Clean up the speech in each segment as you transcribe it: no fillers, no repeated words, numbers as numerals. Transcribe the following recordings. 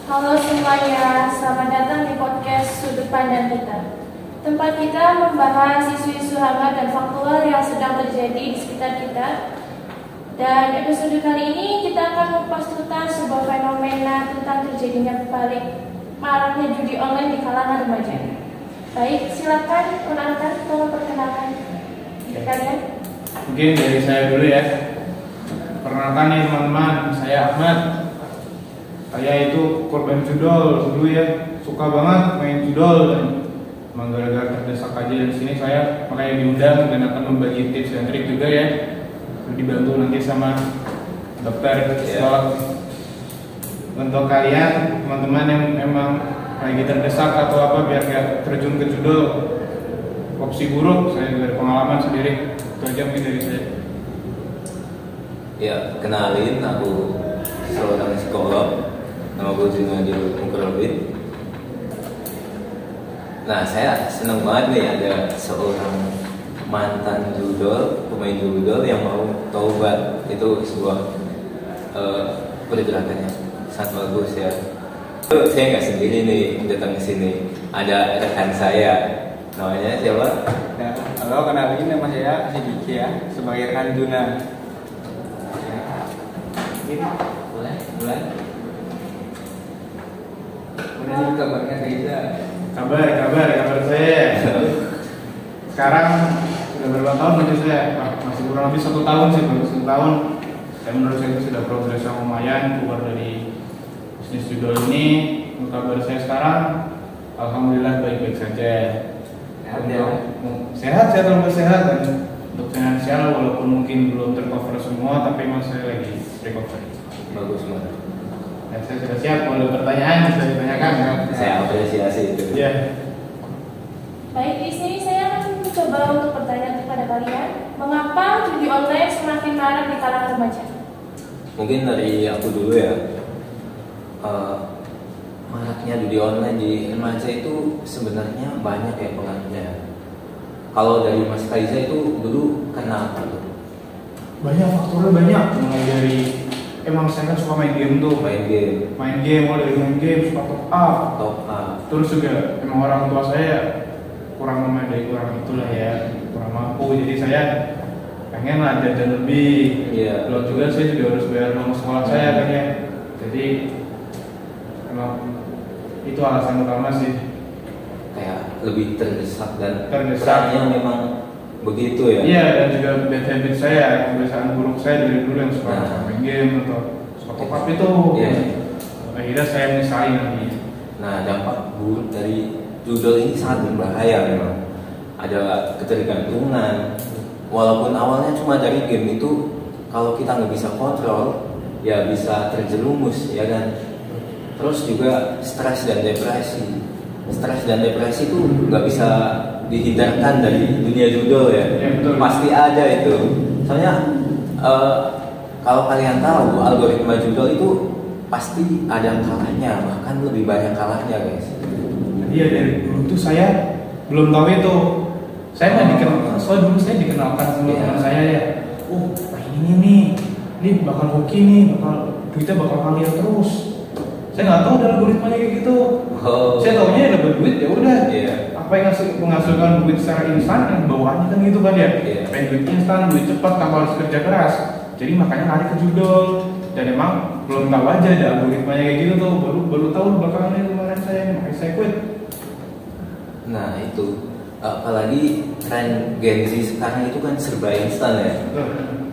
Halo semuanya, selamat datang di podcast Sudut Pandang Kita. Tempat kita membahas isu-isu hangat dan faktual yang sedang terjadi di sekitar kita. Dan episode kali ini kita akan mengupas tuntas sebuah fenomena tentang terjadinya balik maraknya judi online di kalangan remaja. Baik, silakan tolong perkenalkan diri kalian. Mungkin dari saya dulu ya. Perkenalkan nih teman-teman, saya Ahmad. Saya itu korban judol dulu ya, suka banget main judol dan emang gara-gara terdesak aja di sini saya makanya diundang dan akan membagi tips dan trik juga ya. Dibantu nanti sama dokter psikolog. Untuk kalian teman-teman yang memang lagi terdesak atau apa biar gak terjun ke judol, opsi buruk saya dari pengalaman sendiri itu aja mungkin dari saya. Ya, kenalin aku seorang psikolog. Nama gue Junadil Mukrobit. Nah, saya senang banget nih ada seorang mantan judol, pemain judol yang mau taubat. Itu sebuah pergerakan yang sangat bagus ya. Saya nggak sendiri nih datang ke sini. Ada rekan saya, namanya siapa? Nah, halo, kenalin nama saya Sidiki ya, sebagai rekan Juna. Ini boleh. Mana kabarnya Reza? Kabar saya. Sekarang sudah berapa tahun menurut saya? Masih kurang lebih 1 tahun sih, baru 1 tahun. Dan menurut saya itu sudah progres yang lumayan keluar dari bisnis judol ini. Untuk kabar saya sekarang, alhamdulillah baik-baik saja. Sehat dan untuk finansial walaupun mungkin belum tercover semua, tapi memang saya lagi recovery. Bagus banget. Dan saya sudah siap kalau ada pertanyaan bisa ditanyakan. Saya apresiasi itu. Iya. Baik, di sini saya akan mencoba untuk bertanya kepada kalian, mengapa judi online semakin marak di kalangan remaja? Mungkin dari aku dulu ya. Maraknya judi online di remaja itu sebenarnya banyak ya pengaruhnya. Kalau dari Mas Kaiza itu dulu kenapa tuh? Banyak faktornya banyak, mulai dari emang saya kan suka main game tuh. Main game, Mulai dari main game suka top up. Terus juga emang orang tua saya kurang memadai, kurang itulah ya, kurang mampu, jadi saya pengen lah jajan lebih. Iya. Belum juga saya juga harus bayar uang sekolah saya kan ya. Jadi emang itu alasan utama sih. kayak lebih terdesak dan Terdesak. perannya memang begitu ya. Iya, dan juga bad habit saya, kebiasaan buruk saya dari dulu yang suka Nah. main game atau suka top up itu. Iya. Akhirnya saya menyesali lagi. Nah, dampak buruk dari judol ini sangat berbahaya memang. Ada ketergantungan. Walaupun awalnya cuma dari game itu, kalau kita nggak bisa kontrol, ya bisa terjerumus, ya kan. Terus juga stres dan depresi. Stres dan depresi itu nggak bisa dihindarkan dari dunia judol ya. Ya, betul. Pasti ada itu. Soalnya kalau kalian tahu algoritma judol itu pasti ada kalahnya, bahkan lebih banyak kalahnya guys. Iya, dari dulu tuh saya belum tahu itu. Saya nggak dikenal, soalnya dulu saya dikenalkan sama teman saya ya. Main ini bakal hoki nih, duitnya bakal ngalir terus. Saya nggak tahu ada algoritmanya kayak gitu. Saya taunya dapat duit ya udah. Iya. Apa yang menghasilkan duit secara instan yang bawaannya kan gitu kan ya. Iya. Pengen duit instan, duit cepat tanpa harus kerja keras. Jadi makanya lari ke judol. Dan emang belum tahu aja ada algoritmanya kayak gitu tuh. Baru tahu belakangan ini kemarin saya, makanya saya quit. Nah itu, apalagi tren Gen Z sekarang itu kan serba instan ya.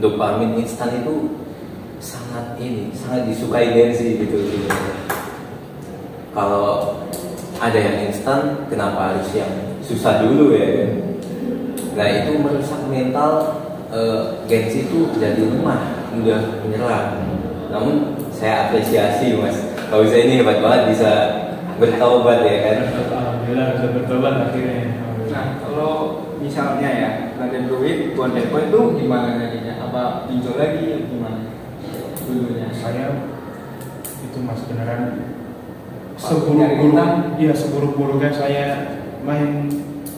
Dopamin instan itu sangat disukai Gen Z gitu. Kalau ada yang instan, kenapa harus yang susah dulu ya? Nah itu merusak mental Gen Z itu jadi lemah, mudah menyerah. Namun saya apresiasi Mas Kauza ini hebat banget bisa bertaubat ya kan. Alhamdulillah bisa bertobat akhirnya. Nah, kalau misalnya ya, ada duit buat depo itu gimana jadinya? Apa pinjol lagi atau gimana? Dulunya Saya itu mas beneran Nyari seburuk-buruknya saya main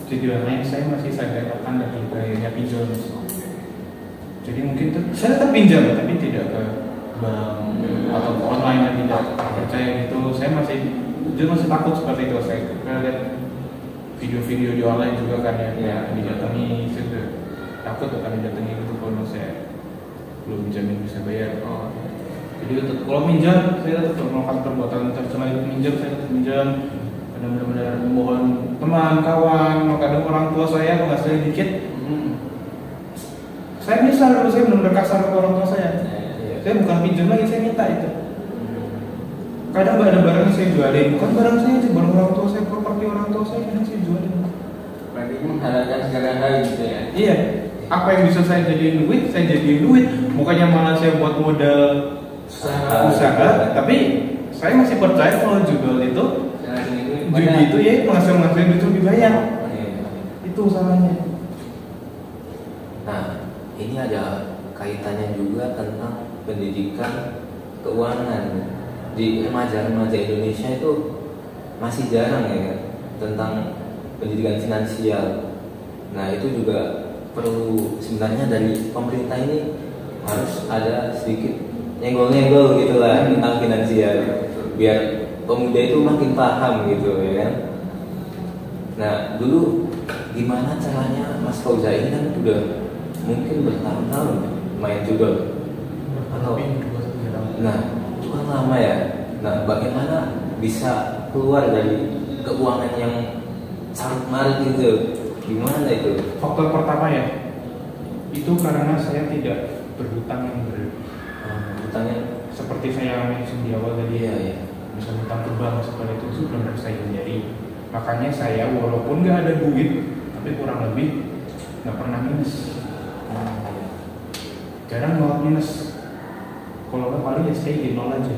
video lain, saya masih sadar akan dari bayarnya pinjol. Jadi mungkin tuh saya tetap pinjam tapi tidak ke bank atau online yang tidak percaya gitu. Saya masih takut seperti itu. Saya lihat video-video di online juga kan ya didatangi, saya juga takut akan didatangi gitu kalau saya belum jamin bisa bayar. Jadi tetap kalau minjam saya tetap melakukan perbuatan tercela. Minjam saya tetap minjam, benar-benar memohon teman, kawan, kadang orang tua saya penghasilan dikit. Saya misal dulu saya benar-benar kasar ke orang tua saya. Saya bukan pinjam lagi, saya minta itu. Kadang nggak ada barang yang saya jualin, bukan barang saya, itu barang orang tua saya, properti orang tua saya, kadang saya jualin. Berarti mengharapkan segala hal gitu ya? Iya. Apa yang bisa saya jadiin duit, saya jadiin duit. Bukannya malah saya buat modal usaha, tapi saya masih percaya kalau judul itu, judi itu ya menghasilkan duit lebih banyak. Itu salahnya. Nah, ini ada kaitannya juga tentang pendidikan keuangan. Di remaja-remaja Indonesia itu masih jarang ya tentang pendidikan finansial. Nah, itu juga perlu sebenarnya dari pemerintah ini harus ada sedikit nyenggol-nyenggol gitulah tentang finansial biar pemuda itu makin paham gitu ya kan. Nah, dulu gimana caranya Mas Fauza ini kan udah mungkin bertahun-tahun main judul atau nah itu kan lama ya. Nah, bagaimana bisa keluar dari keuangan yang carut marut itu? Gimana itu? Faktor pertama ya, itu karena saya tidak berhutang yang hutangnya seperti saya mention di awal tadi ya. Bisa hutang ke bank seperti itu benar saya hindari. Makanya saya walaupun nggak ada duit, tapi kurang lebih nggak pernah minus. Jarang banget minus. Kalau nggak paling ya stay di nol aja.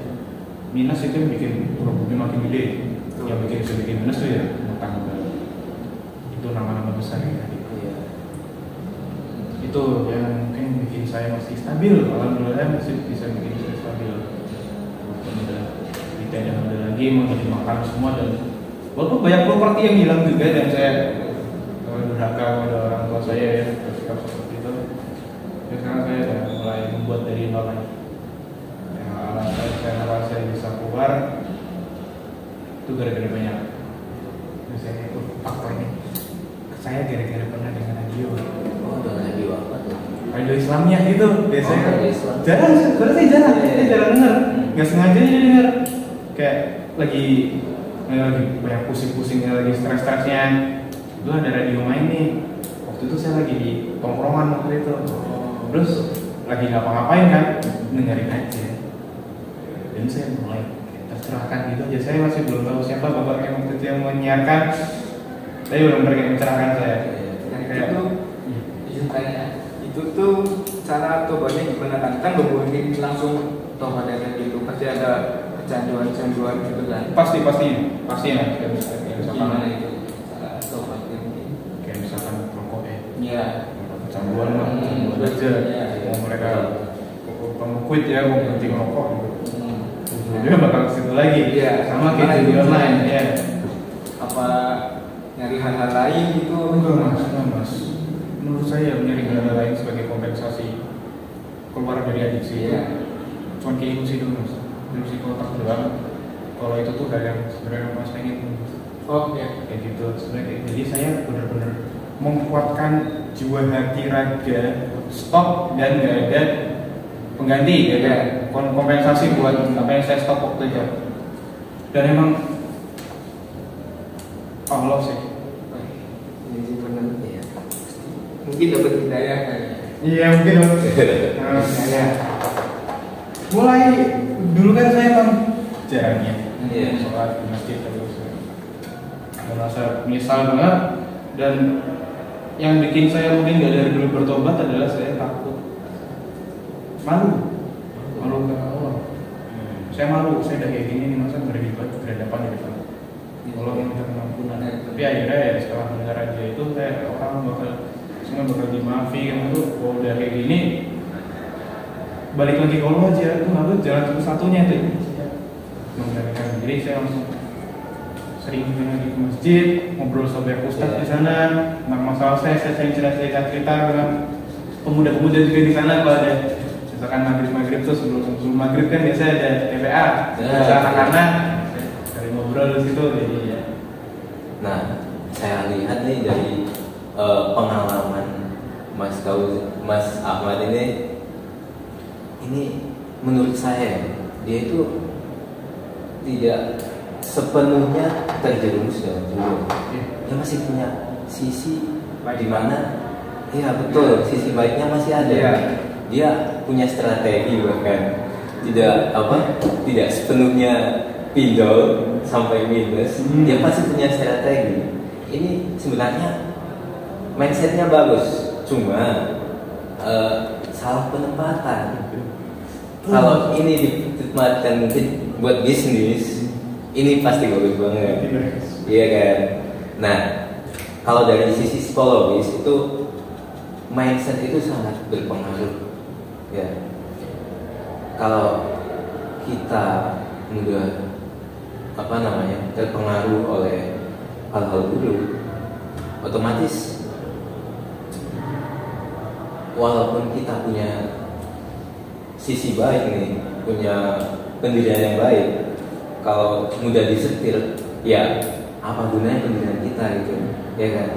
Minus itu yang bikin problemnya makin gede. Yang bikin minus tuh ya hutang. Itu nama-nama besar ya tadi. Itu yang mungkin bikin saya masih stabil. Alhamdulillah masih bisa bikin saya stabil. Kita yang ada lagi mau jadi makan semua dan walaupun banyak properti yang hilang juga dan saya durhaka kepada orang tua saya ya bersikap seperti itu. Ya, sekarang saya sudah mulai membuat dari nol lagi. Yang alasan saya merasa bisa keluar itu gara-gara banyak. Misalnya itu faktornya. Saya gara-gara pernah dengan radio. Dengan radio apa tuh? Radio Islamnya gitu biasanya. Islam. Jarang, sebenarnya saya jarang dengar. Nggak sengaja aja dengar. Kayak lagi banyak pusing-pusingnya, lagi stres-stresnya. Itu ada radio main nih. Waktu itu saya lagi di tongkrongan waktu itu. Terus lagi ngapa-ngapain kan, dengerin aja. Dan saya mulai tercerahkan gitu aja. Saya masih belum tahu siapa bapak yang waktu itu yang menyiarkan. Saya belum pernah mencerahkan saya. Kayak itu tuh cara tobatnya gimana kan mungkin langsung tobat kayak gitu, pasti ada kecanduan gitu kan. Pasti ya. Gimana itu cara tobatnya? Kayak misalkan rokok Iya. Kecanduan lah, aja. Mereka quit ya, mau berhenti merokok gitu. Dia bakal ke situ lagi. Iya. Sama kayak di online ya. Apa nyari hal-hal lain gitu? Enggak mas. Menurut saya mencari hal lain sebagai kompensasi keluar dari adiksi. Iya. Cuman kayak ilusi dulu mas. Ilusi kotak doang. Kalau itu tuh hal yang sebenarnya mas pengen. Ya. Kayak gitu. Sebenarnya jadi saya benar-benar menguatkan jiwa hati raga, stop dan nggak ada pengganti, ya kan? Kompensasi buat apa yang saya stop waktu itu. Dan emang Allah sih. Ini sih benar ya. Mungkin dapat hidayah kan? Iya mungkin. Mulai dulu kan saya emang jarangnya sholat di masjid terus. Merasa menyesal banget dan yang bikin saya mungkin gak dari dulu bertobat adalah saya takut, malu ke Allah. Saya malu, saya udah kayak gini nih masa berhadapan di depan Allah yang minta pengampunan. Tapi akhirnya ya setelah mendengar aja itu saya orang semua bakal dimaafin gitu. Kalau udah kayak gini balik lagi ke Allah aja, itu malu jalan satu-satunya itu. Memberanikan diri saya langsung sering lagi ke masjid, ngobrol sama ustadz di sana, tentang masalah saya sering cerita dengan pemuda-pemuda juga di sana kalau ada misalkan maghrib tuh sebelum maghrib kan biasanya ada TPA, biasa anak-anak dari ngobrol di situ jadi ya. Nah, saya lihat nih dari pengalaman Mas Ahmad ini menurut saya dia itu tidak sepenuhnya terjerumus dalam judul. Dia masih punya sisi di mana, iya betul, sisi baiknya masih ada. Dia punya strategi bahkan tidak sepenuhnya pinjol sampai minus. Dia pasti punya strategi. Ini sebenarnya mindsetnya bagus, cuma salah penempatan. Kalau ini ditempatkan mungkin buat bisnis, ini pasti bagus banget, iya kan? Nah, kalau dari sisi psikologis itu mindset itu sangat berpengaruh, ya. Kalau kita mudah terpengaruh oleh hal-hal buruk, otomatis walaupun kita punya sisi baik nih, punya pendirian yang baik, kalau mudah disetir, ya apa gunanya pendirian kita gitu, ya kan?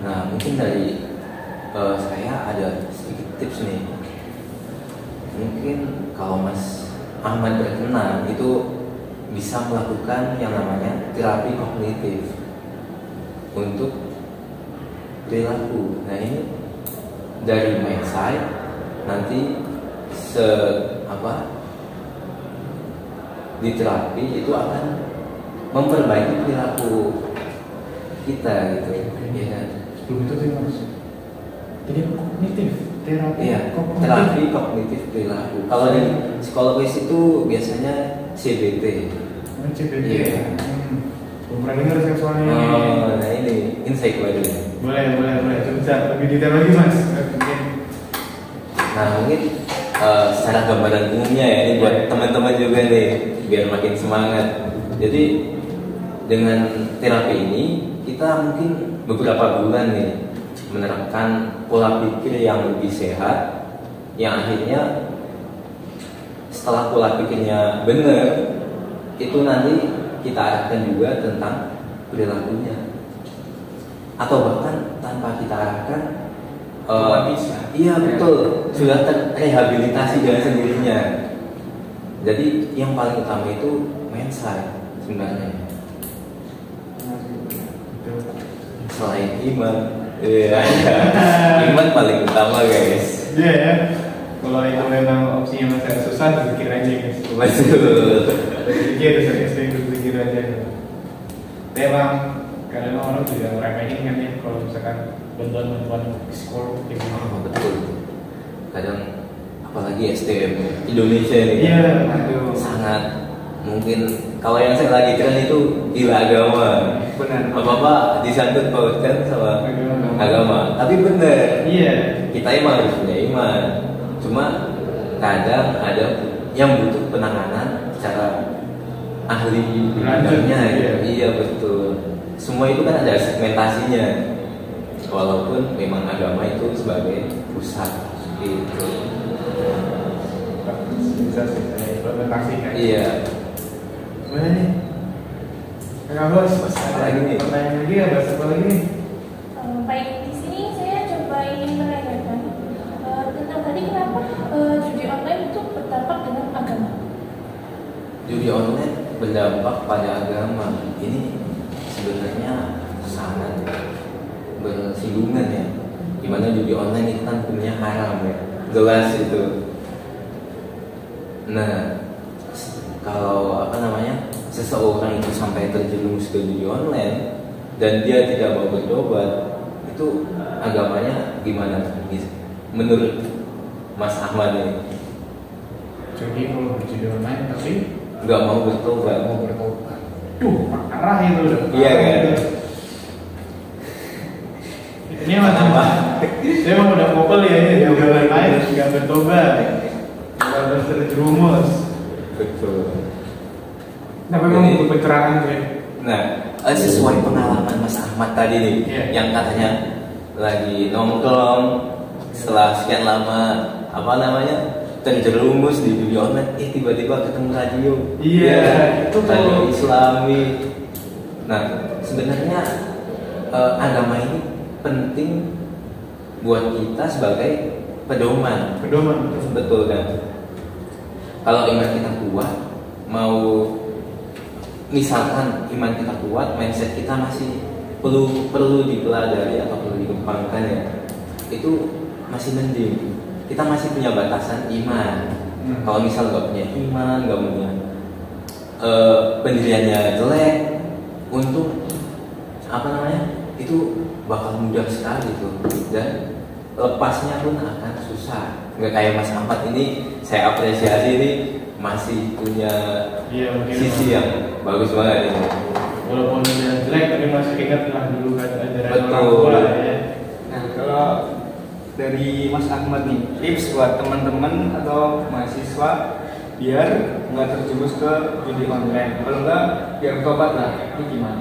Nah, mungkin dari saya ada sedikit tips nih. Mungkin kalau Mas Ahmad berkenan itu bisa melakukan yang namanya terapi kognitif untuk perilaku. Nah, ini dari mindset nanti di terapi itu akan memperbaiki perilaku kita gitu, ya kan? Sebelum itu sih Mas, jadi kognitif terapi. Iya, terapi kognitif perilaku. Kalau di psikologis itu biasanya CBT. CBT. Iya. Belum pernah dengar saya soalnya. Oh, nah ini insight baru. Boleh. Bisa lebih detail lagi Mas. Nah, mungkin secara gambaran umumnya ya, ini buat teman-teman juga nih, biar makin semangat. Jadi dengan terapi ini kita mungkin beberapa bulan nih menerapkan pola pikir yang lebih sehat, yang akhirnya setelah pola pikirnya benar, itu nanti kita arahkan juga tentang perilakunya, atau bahkan tanpa kita arahkan bisa. Iya betul, sudah terrehabilitasi dengan sendirinya. Jadi yang paling utama itu mindset sebenarnya. Selain iman, iman paling utama guys. Iya ya. Kalau itu memang opsinya masih susah, berpikir aja guys. Betul. Berpikir aja. Memang kadang orang juga meremehin kan ya, kalau misalkan bantuan psikolog gitu. Oh, betul. Kadang apalagi SDM Indonesia ini sangat mungkin, kalau yang saya lagi keren itu gila agama. Benar. Apa disangkut pautkan sama agama. Tapi benar. Iya. Kita emang harus punya iman. Cuma kadang ada yang butuh penanganan secara ahli bidangnya. Iya betul. Semua itu kan ada segmentasinya. Walaupun memang agama itu sebagai pusat itu. Bisa sih saya implementasikan. Iya. Mana nih? Kakak Bos, apa lagi nih? Pertanyaan lagi ya, bahas apa lagi nih? Baik, di sini saya coba ingin menanyakan tentang tadi kenapa judi online itu berdampak dengan agama. Judi online berdampak pada agama. Ini sebenarnya sangat bersinggungan ya. Dimana judi online itu kan hukumnya haram ya, jelas itu. Nah, kalau seseorang itu sampai terjerumus ke judi online dan dia tidak mau bertobat, itu agamanya gimana? Menurut Mas Ahmad ini? Jadi kalau berjudi online tapi nggak mau bertobat. Duh, parah itu udah. Iya kan? Ini macam apa? Saya emang udah kopel ya ini, judi online nggak bertobat, nggak terjerumus. Betul. Nah, memang butuh pencerahan sih. Nah, sesuai pengalaman Mas Ahmad tadi nih, Iya. yang katanya lagi nongkrong, setelah sekian lama apa namanya terjerumus di dunia online, tiba-tiba ketemu radio, Iya, itu tuh. radio Islami. Nah sebenarnya agama ini penting buat kita sebagai pedoman. Betul kan? Kalau iman kita kuat, mau misalkan iman kita kuat, mindset kita masih perlu dipelajari atau perlu dikembangkan ya, itu masih mending. Kita masih punya batasan iman. Kalau misal nggak punya iman, nggak punya pendiriannya jelek, untuk apa namanya itu bakal mudah sekali tuh, dan lepasnya pun akan susah. Nggak kayak Mas Ahmad ini, saya apresiasi ini masih punya sisi yang bagus banget ini. Walaupun udah jelek tapi masih ingat lah dulu kan ajaran orang Betul. tua ya. Nah, kalau dari Mas Ahmad nih, tips buat teman-teman atau mahasiswa biar nggak terjerumus ke judi online. Kalau nggak, biar tobat lah. Itu gimana?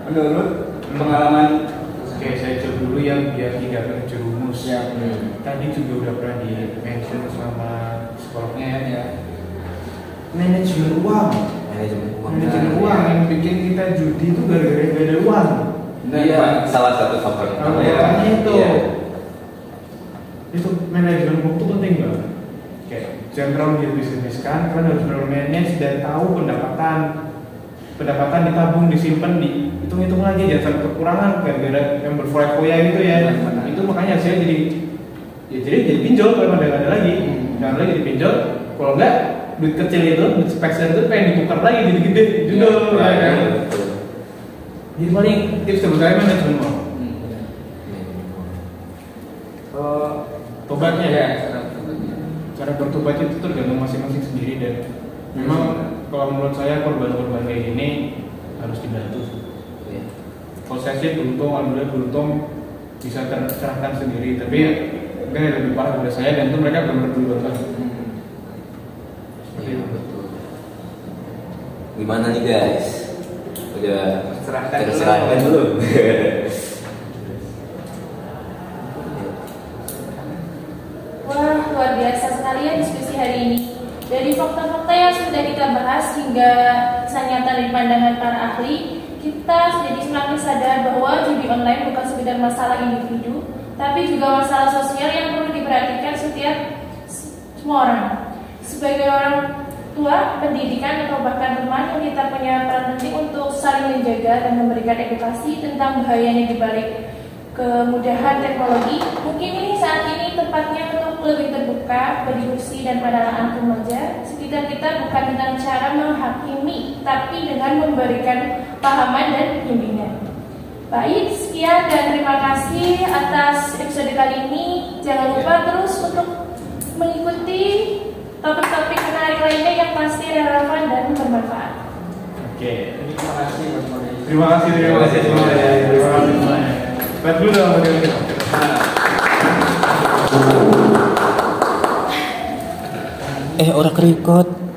Menurut pengalaman? Oke, saya coba dulu yang biar tidak terjerumus. Ya. Tadi juga udah pernah di mention sama psikolognya ya. Manajemen uang. Manajemen uang yang bikin kita judi itu gara-gara gak ada uang. Iya, salah satu faktor utama Makanya itu. Iya. Itu manajemen uang itu penting banget. Kayak jangan terlalu dibisniskan, kan harus manage dan tahu pendapatan ditabung, disimpan, hitung-hitung lagi, jangan sampai kekurangan gara-gara yang berfoya-foya gitu ya. Itu makanya saya jadi pinjol kalau ada lagi, jangan lagi dipinjol. Kalau enggak duit kecil itu, duit spesial itu pengen ditukar lagi jadi gede, judul ya kan. Jadi paling tips terbesar manajemen uang. Tobatnya ya, cara bertobat itu tergantung masing-masing sendiri, dan memang kalau menurut saya korban-korban kayak gini harus dibantu. Kalau saya sih alhamdulillah beruntung bisa tercerahkan sendiri, tapi ya mungkin yang lebih parah dari saya, dan itu mereka benar-benar berubah. Iya, betul. Gimana nih guys? Udah terserahkan belum? Wah, luar biasa sekali ya diskusi hari ini. Dari fakta-fakta yang sudah kita bahas hingga kisah nyata dari pandangan para ahli, kita jadi semakin sadar bahwa judi online bukan sekedar masalah individu, tapi juga masalah sosial yang perlu diperhatikan setiap semua orang. Sebagai orang tua, pendidikan, atau bahkan teman, kita punya peran penting untuk saling menjaga dan memberikan edukasi tentang bahayanya dibalik kemudahan teknologi. Mungkin ini saat ini tempatnya untuk lebih terbuka, berdiskusi dan pandangan remaja sekitar kita, bukan dengan cara menghakimi, tapi dengan memberikan pahaman dan bimbingan. Baik, sekian dan terima kasih atas episode kali ini. Jangan lupa terus untuk mengikuti topik-topik menarik lainnya yang pasti relevan dan bermanfaat. Oke, Terima kasih Mas Mori. terima kasih semuanya. Baik dulu dong kita. Orang record.